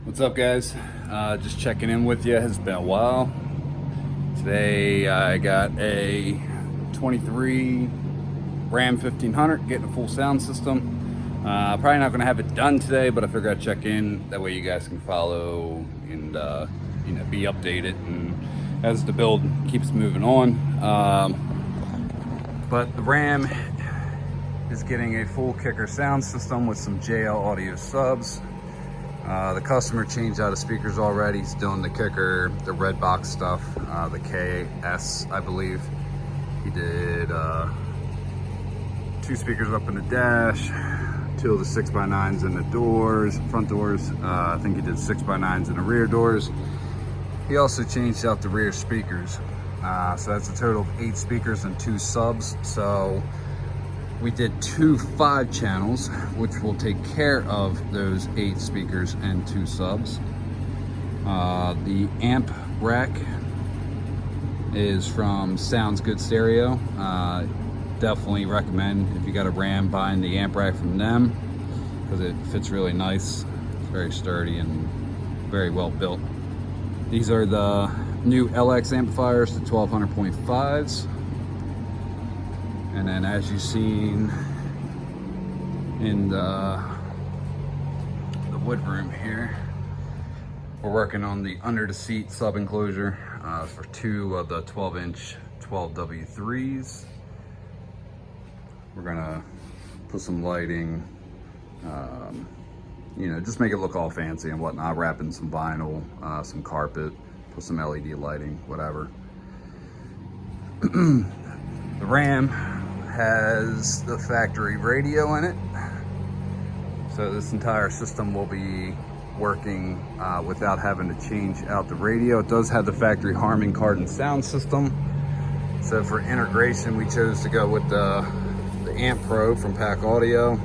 What's up, guys? Just checking in with you. It's been a while. Today I got a 23 Ram 1500, getting a full sound system. Probably not going to have it done today, but I figured I'd check in. That way you guys can follow and be updated and as the build keeps moving on. But the Ram is getting a full kicker sound system with some JL audio subs. The customer changed out of speakers already. He's doing the kicker, the red box stuff, the KS, I believe. He did 2 speakers up in the dash, 2 of the 6x9s in the doors, front doors. I think he did 6x9s in the rear doors. He also changed out the rear speakers. So that's a total of 8 speakers and 2 subs. So we did 2 5 channels, which will take care of those 8 speakers and 2 subs. The amp rack is from Sounds Good Stereo. Definitely recommend, if you got a Ram, buying the amp rack from them because it fits really nice. It's very sturdy and very well built. These are the new LX amplifiers, the 1200.5s. And then, as you've seen in the wood room here, we're working on the under the seat sub enclosure for 2 of the 12-inch 12W3s. We're gonna put some lighting, just make it look all fancy and whatnot. Wrap in some vinyl, some carpet, put some LED lighting, whatever. The Ram has the factory radio in it, so this entire system will be working without having to change out the radio. It does have the factory Harman Kardon sound system, so for integration we chose to go with the Amp Pro from Pack Audio.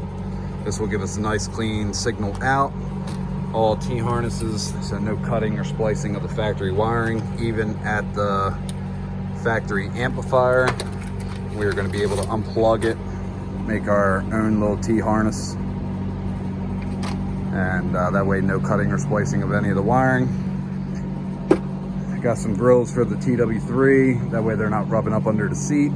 This will give us a nice clean signal out, all T harnesses, so no cutting or splicing of the factory wiring. Even at the factory amplifier, we're going to be able to unplug it, make our own little T harness, and that way no cutting or splicing of any of the wiring. Got some grills for the TW3, that way they're not rubbing up under the seat.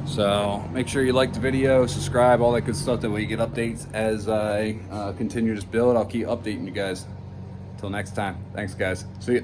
So make sure you like the video, subscribe, all that good stuff, that way you get updates as I continue this build. I'll keep updating you guys. Till next time, thanks guys, see ya.